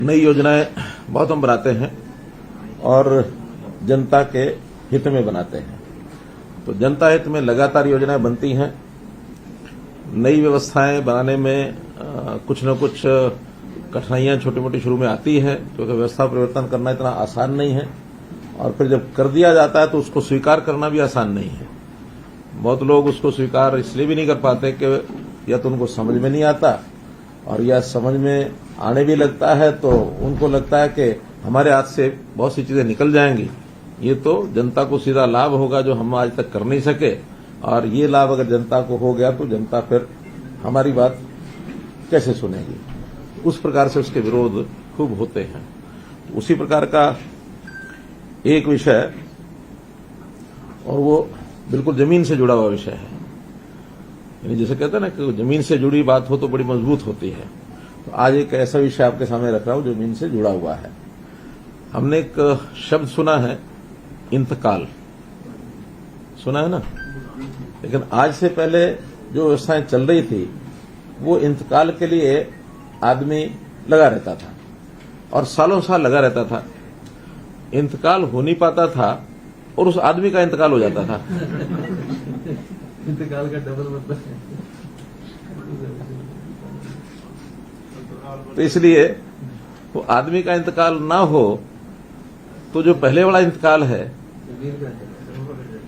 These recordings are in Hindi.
नई योजनाएं बहुत हम बनाते हैं और जनता के हित में बनाते हैं। तो जनता हित में लगातार योजनाएं बनती हैं। नई व्यवस्थाएं बनाने में कुछ न कुछ कठिनाइयां छोटी मोटी शुरू में आती है, क्योंकि व्यवस्था परिवर्तन करना इतना आसान नहीं है और फिर जब कर दिया जाता है तो उसको स्वीकार करना भी आसान नहीं है। बहुत लोग उसको स्वीकार इसलिए भी नहीं कर पाते कि या तो उनको समझ में नहीं आता और या समझ में आने भी लगता है तो उनको लगता है कि हमारे हाथ से बहुत सी चीजें निकल जाएंगी, ये तो जनता को सीधा लाभ होगा जो हम आज तक कर नहीं सके, और ये लाभ अगर जनता को हो गया तो जनता फिर हमारी बात कैसे सुनेगी। उस प्रकार से उसके विरोध खूब होते हैं। उसी प्रकार का एक विषय, और वो बिल्कुल जमीन से जुड़ा हुआ विषय है। यानी जैसे कहते हैं ना कि जमीन से जुड़ी बात हो तो बड़ी मजबूत होती है। तो आज एक ऐसा विषय आपके सामने रख रहा हूं जो जमीन से जुड़ा हुआ है। हमने एक शब्द सुना है, इंतकाल, सुना है ना। लेकिन आज से पहले जो व्यवस्थाएं चल रही थी वो इंतकाल के लिए आदमी लगा रहता था और सालों साल लगा रहता था। इंतकाल हो नहीं पाता था और उस आदमी का इंतकाल हो जाता था। इंतकाल का डबल मतलब। तो इसलिए वो आदमी का इंतकाल ना हो तो जो पहले वाला इंतकाल है,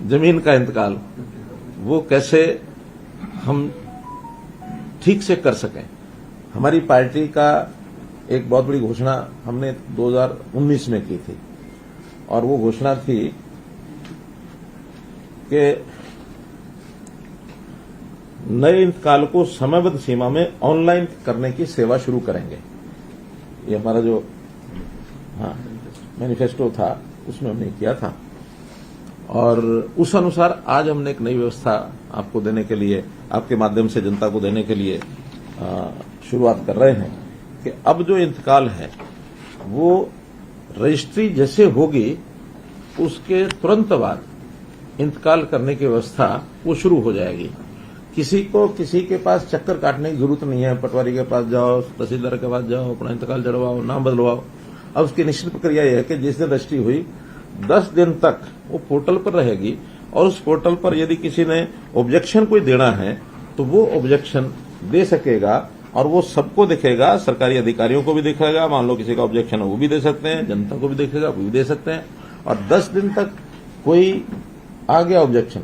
जमीन का इंतकाल, वो कैसे हम ठीक से कर सकें। हमारी पार्टी का एक बहुत बड़ी घोषणा हमने 2019 में की थी और वो घोषणा थी कि नए इंतकाल को समयबद्ध सीमा में ऑनलाइन करने की सेवा शुरू करेंगे। ये हमारा जो मैनिफेस्टो था उसमें हमने किया था और उस अनुसार आज हमने एक नई व्यवस्था आपको देने के लिए, आपके माध्यम से जनता को देने के लिए शुरुआत कर रहे हैं कि अब जो इंतकाल है वो रजिस्ट्री जैसे होगी उसके तुरंत बाद इंतकाल करने की व्यवस्था वो शुरू हो जाएगी। किसी के पास चक्कर काटने की जरूरत नहीं है। पटवारी के पास जाओ, तहसीलदार के पास जाओ, अपना इंतकाल जड़वाओ, नाम बदलवाओ। अब उसकी निश्चित प्रक्रिया यह है कि जिस दिन रजिस्ट्री हुई 10 दिन तक वो पोर्टल पर रहेगी और उस पोर्टल पर यदि किसी ने ऑब्जेक्शन कोई देना है तो वो ऑब्जेक्शन दे सकेगा और वो सबको दिखेगा, सरकारी अधिकारियों को भी दिखेगा। मान लो किसी का ऑब्जेक्शन है वो भी दे सकते हैं, जनता को भी दिखेगा वो भी दे सकते हैं। और 10 दिन तक कोई आ गया ऑब्जेक्शन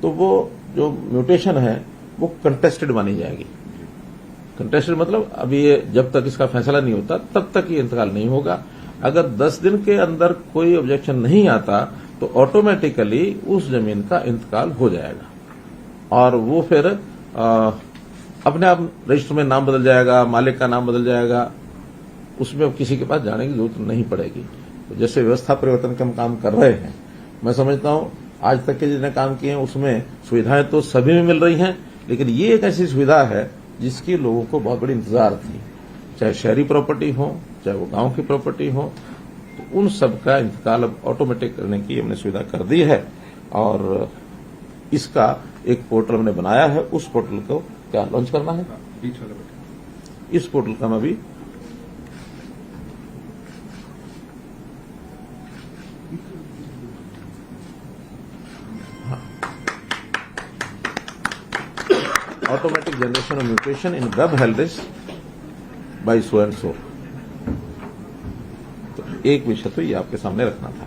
तो वो जो म्यूटेशन है वो कंटेस्टेड मानी जाएगी। कंटेस्टेड मतलब अभी ये जब तक इसका फैसला नहीं होता तब तक ये इंतकाल नहीं होगा। अगर 10 दिन के अंदर कोई ऑब्जेक्शन नहीं आता तो ऑटोमेटिकली उस जमीन का इंतकाल हो जाएगा और वो फिर अपने आप रजिस्टर में नाम बदल जाएगा, मालिक का नाम बदल जाएगा, उसमें अब किसी के पास जाने की जरूरत नहीं पड़ेगी। तो जैसे व्यवस्था परिवर्तन के हम काम कर रहे हैं, मैं समझता हूं आज तक के जितने काम किए हैं उसमें सुविधाएं तो सभी में मिल रही हैं, लेकिन ये एक ऐसी सुविधा है जिसकी लोगों को बहुत बड़ी इंतजार थी। चाहे शहरी प्रॉपर्टी हो, चाहे वो गांव की प्रॉपर्टी हो, तो उन सब का इंतकाल अब ऑटोमेटिक करने की हमने सुविधा कर दी है और इसका एक पोर्टल हमने बनाया है। उस पोर्टल को क्या लॉन्च करना है, इस पोर्टल का मैं भी automatic generation of mutation in web health by so and so. तो एक विषय तो ये आपके सामने रखना था।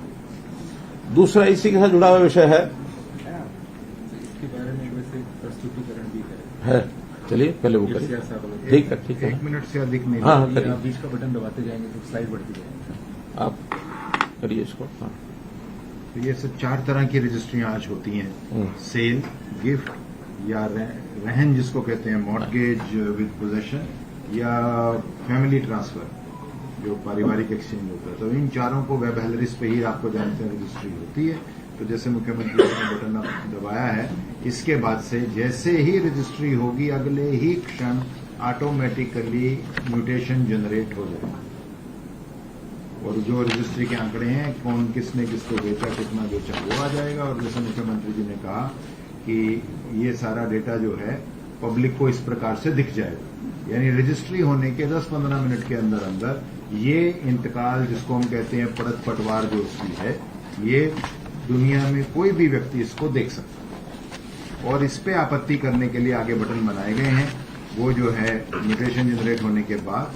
दूसरा इसी के साथ जुड़ा हुआ विषय है चलिए पहले वो करिए। ठीक है, ठीक है। 1 मिनट से अधिक नहीं। हाँ, करिए। आप बीच का बटन दबाते जाएंगे तो स्लाइड बढ़ती जाएगी। आप करिए इसको। हाँ, तो ये सब 4 तरह की रजिस्ट्रियां आज होती हैं। सेल, गिफ्ट या रहन जिसको कहते हैं, मॉर्गेज विद पोजेशन, या फैमिली ट्रांसफर जो पारिवारिक एक्सचेंज होता है। तो इन चारों को वेब हेलरिस पे ही आपको जानते हैं रजिस्ट्री होती है। तो जैसे मुख्यमंत्री ने बटन दबाया है, इसके बाद से जैसे ही रजिस्ट्री होगी अगले ही क्षण ऑटोमेटिकली म्यूटेशन जनरेट हो जाएगा और जो रजिस्ट्री के आंकड़े हैं, कौन किसने किसको बेचा, कितना बेचा, वो आ जाएगा। और जैसे मुख्यमंत्री जी ने कहा कि ये सारा डेटा जो है पब्लिक को इस प्रकार से दिख जाएगा, यानी रजिस्ट्री होने के 10-15 मिनट के अंदर अंदर ये इंतकाल जिसको हम कहते हैं पड़त पटवार जो उसकी है, ये दुनिया में कोई भी व्यक्ति इसको देख सकता है और इस पे आपत्ति करने के लिए आगे बटन बनाए गए हैं। वो जो है म्यूटेशन जनरेट होने के बाद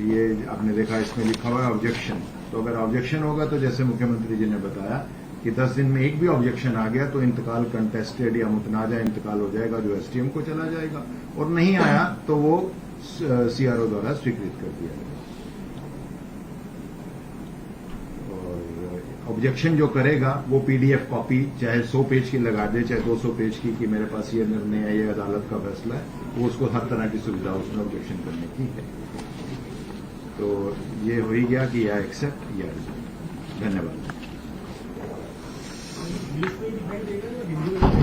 ये आपने देखा इसमें लिखा हुआ है ऑब्जेक्शन। तो अगर ऑब्जेक्शन होगा तो जैसे मुख्यमंत्री जी ने बताया कि 10 दिन में एक भी ऑब्जेक्शन आ गया तो इंतकाल कंटेस्टेड या मुतनाजा इंतकाल हो जाएगा, जो एसडीएम को चला जाएगा, और नहीं आया तो वो सीआरओ द्वारा स्वीकृत कर दिया जाएगा। और ऑब्जेक्शन जो करेगा वो पीडीएफ कॉपी चाहे 100 पेज की लगा दे, चाहे 200 पेज की, कि मेरे पास ये निर्णय है, ये अदालत का फैसला है, वो उसको हर तरह की सुविधा उसमें ऑब्जेक्शन करने की है। तो ये हो ही गया कि या एक्सेप्ट या रिजेक्ट। धन्यवाद।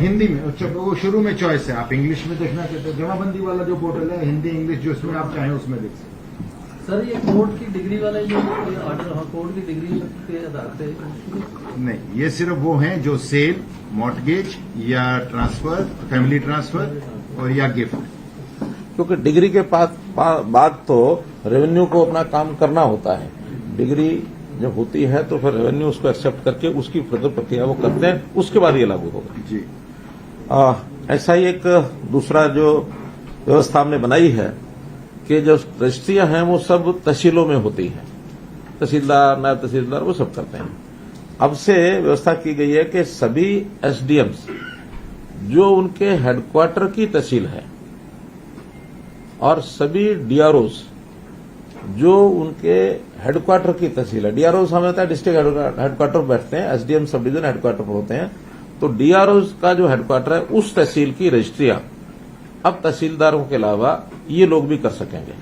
हिंदी में अच्छा, वो शुरू में चॉइस है, आप इंग्लिश में देखना चाहते हैं, जमाबंदी वाला जो पोर्टल है हिंदी इंग्लिश जो इसमें आप चाहें उसमें देख सकते हैं। सर ये कोर्ट की डिग्री वाला जो ऑर्डर, कोर्ट की डिग्री के आधार पे नहीं, ये सिर्फ वो हैं जो सेल, मॉर्टगेज या ट्रांसफर, फैमिली ट्रांसफर और या गिफ्ट। क्योंकि डिग्री के बाद तो रेवेन्यू को अपना काम करना होता है। डिग्री जब होती है तो फिर रेवेन्यू उसको एक्सेप्ट करके उसकी फर्दर प्रक्रिया वो करते हैं, उसके बाद ये लागू होगा जी। ऐसा ही एक दूसरा जो व्यवस्था हमने बनाई है कि जो रजिस्ट्रियां हैं वो सब तहसीलों में होती हैं, तहसीलदार, नायब तहसीलदार वो सब करते हैं। अब से व्यवस्था की गई है कि सभी एसडीएम्स जो उनके हेडक्वार्टर की तहसील है और सभी डीआरओस जो उनके हेडक्वार्टर की तहसील है, डीआरओस हमें होता है डिस्ट्रिक्ट हेडक्वार्टर बैठते हैं, एसडीएम सब डिवीजन हेडक्वार्टर पर होते हैं, तो डीआरओस का जो हेडक्वार्टर है उस तहसील की रजिस्ट्रियां अब तहसीलदारों के अलावा ये लोग भी कर सकेंगे।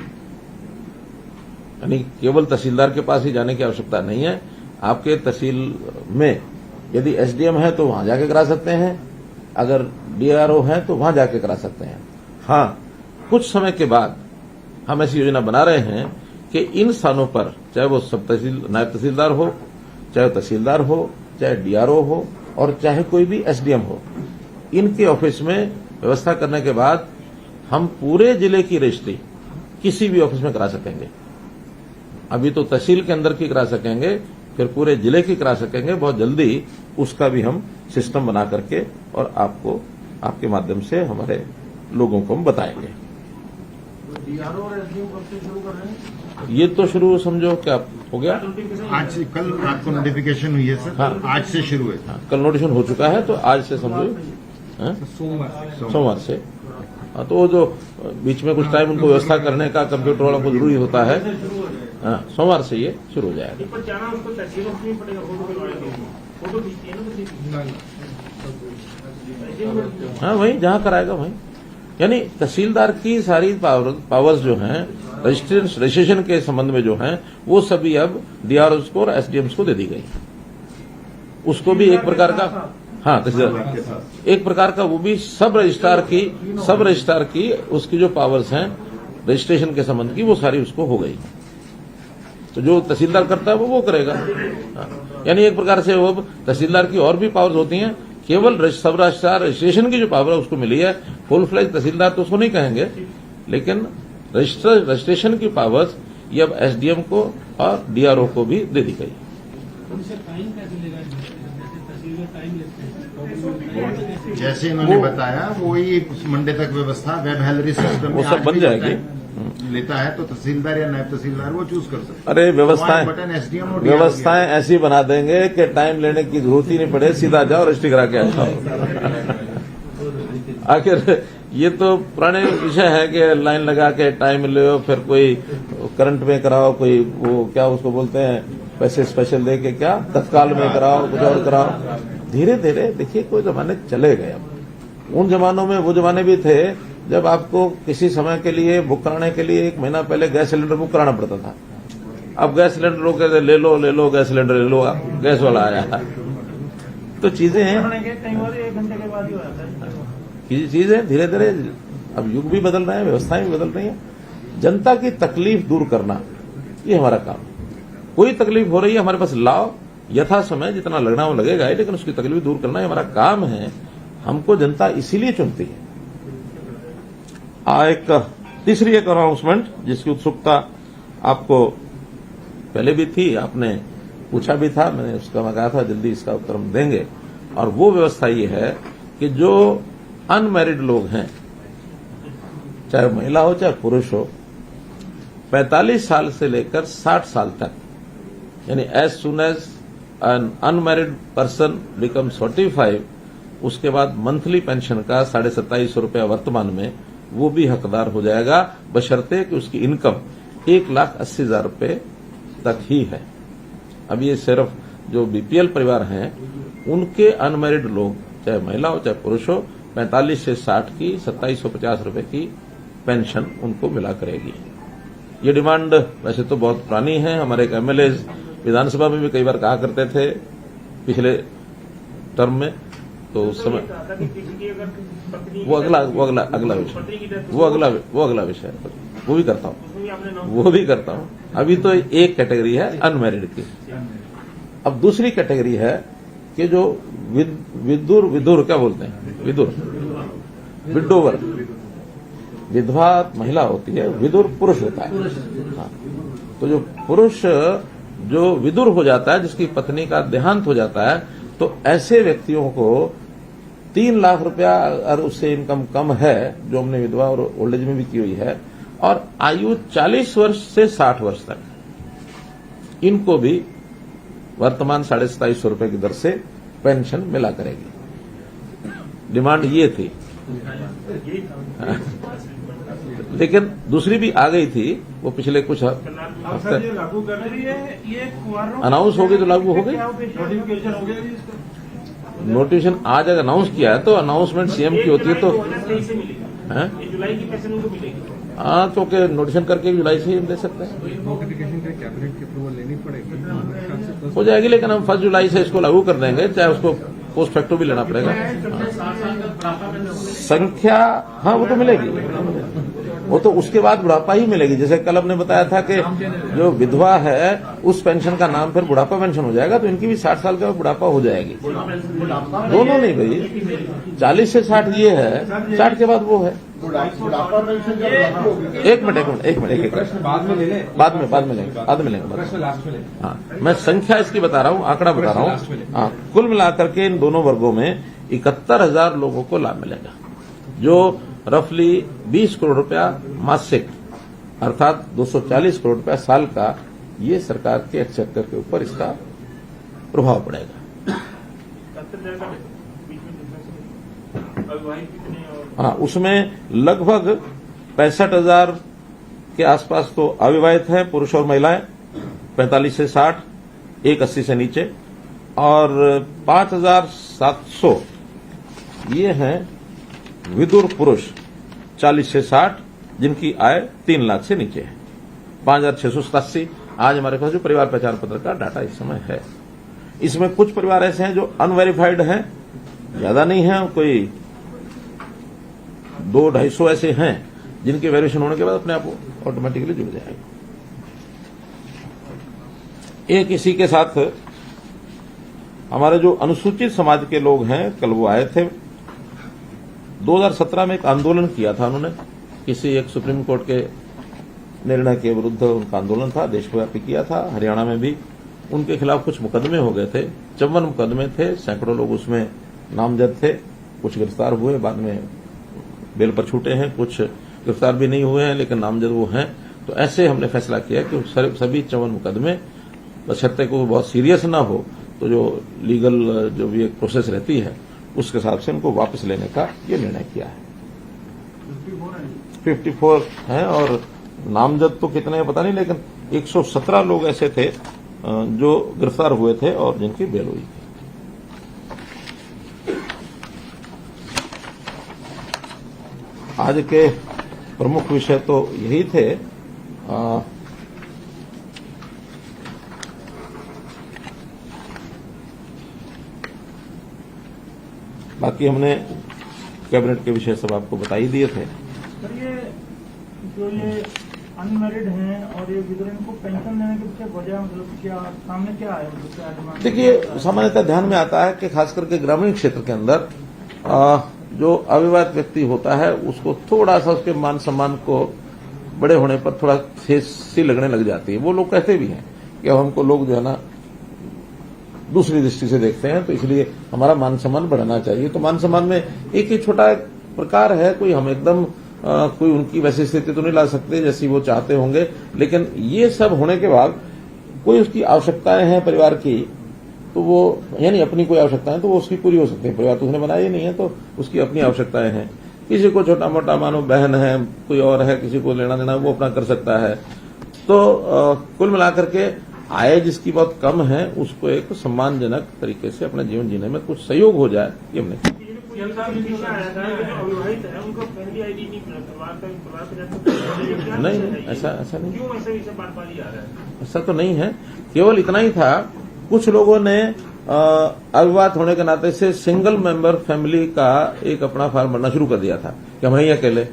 यानी केवल तहसीलदार के पास ही जाने की आवश्यकता नहीं है। आपके तहसील में यदि एसडीएम है तो वहां जाके करा सकते हैं, अगर डीआरओ है तो वहां जाके करा सकते हैं। हाँ, कुछ समय के बाद हम ऐसी योजना बना रहे हैं कि इन स्थानों पर चाहे वो सब नायब तहसीलदार हो, चाहे तहसीलदार हो, चाहे डीआरओ हो और चाहे कोई भी एसडीएम हो, इनके ऑफिस में व्यवस्था करने के बाद हम पूरे जिले की रजिस्ट्री किसी भी ऑफिस में करा सकेंगे। अभी तो तहसील के अंदर की करा सकेंगे, फिर पूरे जिले की करा सकेंगे। बहुत जल्दी उसका भी हम सिस्टम बना करके और आपको आपके माध्यम से हमारे लोगों को हम बताएंगे। डीआरओ और एसडीएम कब से शुरू कर रहे हैं? ये तो शुरू समझो क्या हो गया, आज कल रात को नोटिफिकेशन हुई है सर। हाँ। आज से शुरू है। हाँ, कल नोटिफिकेशन हो चुका है, तो आज से समझो हाँ? सोमवार से। हाँ, तो वो जो बीच में कुछ टाइम उनको व्यवस्था करने का कंप्यूटर वालों को जरूरी होता है, हाँ, सोमवार से ये शुरू हो जाएगा। हाँ, वहीं जहां कराएगा वहीं, यानी तहसीलदार की सारी पावर्स जो हैं रजिस्ट्रेशन के संबंध में जो हैं वो सभी अब डीआरओस को और एसडीएम्स को दे दी गई। उसको भी एक प्रकार का, हाँ, तहसीलदार एक प्रकार का वो भी सब रजिस्ट्रार की उसकी जो पावर्स हैं रजिस्ट्रेशन के संबंध की वो सारी उसको हो गई। तो जो तहसीलदार करता है वो करेगा। हाँ, यानी एक प्रकार से वो तहसीलदार की और भी पावर्स होती हैं, केवल सब रजिस्ट्रेशन की जो पावर है उसको मिली है। फुल फ्लेज तहसीलदार तो उसको नहीं कहेंगे, लेकिन रजिस्ट्रेशन की पावर्स ये अब एसडीएम को और डीआरओ को भी दे दी गई। जैसे इन्होंने बताया वही मंडे तक व्यवस्था वेब हेलरी सिस्टम वो सब बन जाएगी। लेता है तो तहसीलदार या नायब तहसीलदार वो चूज कर सकते। अरे बटन एसडीएम और व्यवस्थाएं ऐसी बना देंगे कि टाइम लेने की जरूरत ही नहीं पड़े, सीधा जाओ रजिस्ट्री करा के आओ। आखिर ये तो पुराने विषय है कि लाइन लगा के टाइम ले, फिर कोई करंट में कराओ, कोई वो क्या उसको बोलते हैं पैसे स्पेशल दे के क्या तत्काल में कराओ, कुछ और कराओ। धीरे धीरे देखिए कोई जमाने चले गए। अब उन जमानों में वो जमाने भी थे जब आपको किसी समय के लिए बुक कराने के लिए 1 महीना पहले गैस सिलेंडर बुक कराना पड़ता था। अब गैस सिलेंडर लोग कहते ले लो गैस सिलेंडर ले लो, गैस वाला आया। तो चीजें हैं, कई बार 1 घंटे के बाद ही हो जाता है। चीजें धीरे धीरे अब युग भी बदल रहे हैं, व्यवस्थाएं भी बदल रही हैं। जनता की तकलीफ दूर करना ये हमारा काम है। कोई तकलीफ हो रही है हमारे पास लाओ, यथा समय जितना लगना वो लगेगा ही, लेकिन उसकी तकलीफ दूर करना हमारा काम है। हमको जनता इसीलिए चुनती है। एक तीसरी एक अनाउंसमेंट जिसकी उत्सुकता आपको पहले भी थी, आपने पूछा भी था, मैंने उसका मैं कहा था जल्दी इसका उत्तर हम देंगे। और वो व्यवस्था ये है कि जो अनमैरिड लोग हैं, चाहे महिला हो चाहे पुरुष हो, 45 साल से लेकर 60 साल तक, यानी as soon as an unmarried person become 45, उसके बाद मंथली पेंशन का 2750 रुपया वर्तमान में वो भी हकदार हो जाएगा, बशर्ते कि उसकी इनकम 1,80,000 रुपये तक ही है। अब ये सिर्फ जो बीपीएल परिवार हैं उनके अनमैरिड लोग, चाहे महिला हो चाहे पुरुष हो, 45 से 60 की 2750 रुपये की पेंशन उनको मिला करेगी। ये डिमांड वैसे तो बहुत पुरानी है। हमारे एक एमएलए विधानसभा में भी कई बार कहा करते थे पिछले टर्म में, तो उस समय वो अगला विषय वो भी करता हूं। अभी तो एक कैटेगरी है अनमैरिड की। अब दूसरी कैटेगरी है कि जो विदुर क्या बोलते हैं, विडोवर, विधवा महिला होती है, विदुर पुरुष होता है। हाँ। तो जो पुरुष जो विदुर हो जाता है, जिसकी पत्नी का देहांत हो जाता है, तो ऐसे व्यक्तियों को 3 लाख रुपया, और उससे इनकम कम है, जो हमने विधवा और ओल्ड एज में भी की हुई है, और आयु 40 वर्ष से 60 वर्ष तक, इनको भी वर्तमान 2750 रुपये की दर से पेंशन मिला करेगी। डिमांड ये थी। लेकिन दूसरी भी आ गई थी, वो पिछले कुछ हफ्ते अनाउंस हो गई तो लागू हो गई। नोटिफिकेशन आज अगर अनाउंस किया है तो अनाउंसमेंट सीएम की होती है, तो जुलाई की पैसे उनको मिलेगी। हाँ, तो क्या नोटिफिकेशन करके जुलाई से ही हम दे सकते हैं। नोटिफिकेशन के कैबिनेट की अप्रूवल लेनी पड़ेगी, हो जाएगी, लेकिन हम 1 जुलाई से इसको लागू कर देंगे, चाहे उसको पोस्ट फैक्टो भी लेना पड़ेगा। संख्या, हाँ वो तो मिलेगी, वो तो उसके बाद बुढ़ापा ही मिलेगी। जैसे कल हमने बताया था कि जो विधवा है उस पेंशन का नाम फिर बुढ़ापा पेंशन हो जाएगा, तो इनकी भी 60 साल का बुढ़ापा हो जाएगी। दोनों नहीं भाई, 40 से 60 ये है, 60 के बाद वो है। बुढ़ापा पेंशन एक मिनट बाद में लेंगे। हाँ, मैं संख्या इसकी बता रहा हूँ, आंकड़ा बता रहा हूँ। हाँ, कुल मिलाकर के इन दोनों वर्गों में 71,000 लोगों को लाभ मिलेगा, जो रफली 20 करोड़ रुपया मासिक, अर्थात 240 करोड़ रुपया साल का, ये सरकार के एक्सचेकर के ऊपर इसका प्रभाव पड़ेगा। हाँ, उसमें लगभग 65,000 के आसपास तो अविवाहित हैं, पुरुष और महिलाएं, 45 से 60, 180 से नीचे, और 5,700 ये हैं विदुर पुरुष 40 से 60, जिनकी आय 3 लाख से नीचे है। 5,687 आज हमारे पास जो परिवार पहचान पत्र का डाटा इस समय है। इसमें कुछ परिवार ऐसे हैं जो अनवेरिफाइड हैं, ज्यादा नहीं है, कोई 200-250 ऐसे हैं जिनके वेरिफिकेशन होने के बाद अपने आप ऑटोमेटिकली जुड़ जाएगा। एक इसी के साथ हमारे जो अनुसूचित समाज के लोग हैं, कल वो आए थे। 2017 में एक आंदोलन किया था उन्होंने, किसी एक सुप्रीम कोर्ट के निर्णय के विरुद्ध उनका आंदोलन था, देशव्यापी किया था। हरियाणा में भी उनके खिलाफ कुछ मुकदमे हो गए थे, 54 मुकदमे थे, सैकड़ों लोग उसमें नामजद थे। कुछ गिरफ्तार हुए, बाद में बेल पर छूटे हैं, कुछ गिरफ्तार भी नहीं हुए हैं लेकिन नामजद वो हैं। तो ऐसे हमने फैसला किया कि सभी 54 मुकदमे, बशर्ते को बहुत सीरियस ना हो, तो जो लीगल जो भी एक प्रोसेस रहती है उसके हिसाब से उनको वापस लेने का ये निर्णय किया है। 54 हैं, और नामजद तो कितने पता नहीं, लेकिन 117 लोग ऐसे थे जो गिरफ्तार हुए थे और जिनकी बेल हुई थी। आज के प्रमुख विषय तो यही थे। बाकी हमने कैबिनेट के विषय सब आपको बता ही दिए थे। सर, ये अनमैरिड हैं और ये विधवा, इनको पेंशन देने के पीछे वजह मतलब क्या सामने क्या है? देखिए, सामान्यतः ध्यान में आता है कि खास करके ग्रामीण क्षेत्र के अंदर जो अविवाहित व्यक्ति होता है उसको थोड़ा सा उसके मान सम्मान को बड़े होने पर थोड़ा ठेस सी लगने लग जाती है। वो लोग कहते भी हैं कि अब हमको लोग जो है ना दूसरी दृष्टि से देखते हैं, तो इसलिए हमारा मान सम्मान बढ़ना चाहिए। तो मान सम्मान में एक ही छोटा प्रकार है, कोई हम एकदम कोई उनकी वैसी स्थिति तो नहीं ला सकते जैसी वो चाहते होंगे, लेकिन ये सब होने के बाद कोई उसकी आवश्यकताएं हैं परिवार की, तो वो यानी अपनी कोई आवश्यकताएं तो वो उसकी पूरी हो सकती है। परिवार तो उसने बनाया ही नहीं है, तो उसकी अपनी आवश्यकताएं हैं। किसी को छोटा मोटा मानो बहन है, कोई और है, किसी को लेना देना वो अपना कर सकता है। तो कुल मिलाकर के आय जिसकी बहुत कम है उसको एक सम्मानजनक तरीके से अपना जीवन जीने में कुछ सहयोग हो जाए, ये हमने नहीं, ऐसा नहीं, क्यों ऐसे बात बारी आ रहा है? ऐसा तो नहीं है। केवल इतना ही था, कुछ लोगों ने अविवाहित होने के नाते से सिंगल मेंबर फैमिली का एक अपना फार्म भरना शुरू कर दिया था कि हम ही अकेले।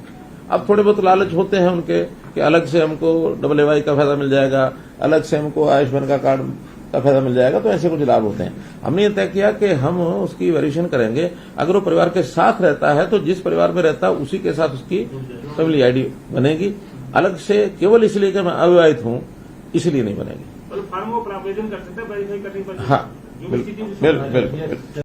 अब थोड़े बहुत लालच होते हैं उनके कि अलग से हमको AAY का फायदा मिल जाएगा, अलग से हमको आयुष्मान का कार्ड का फायदा मिल जाएगा, तो ऐसे कुछ लाभ होते हैं। हमने ये तय किया कि हम उसकी वेरिएशन करेंगे। अगर वो परिवार के साथ रहता है तो जिस परिवार में रहता है उसी के साथ उसकी फैमिली आईडी बनेगी। अलग से केवल इसलिए कि मैं अविवाहित हूं इसलिए नहीं बनेगी। फॉर्म को आवेदन कर सकते हैं, वेरीफाई करने पर। हाँ, बिल्कुल।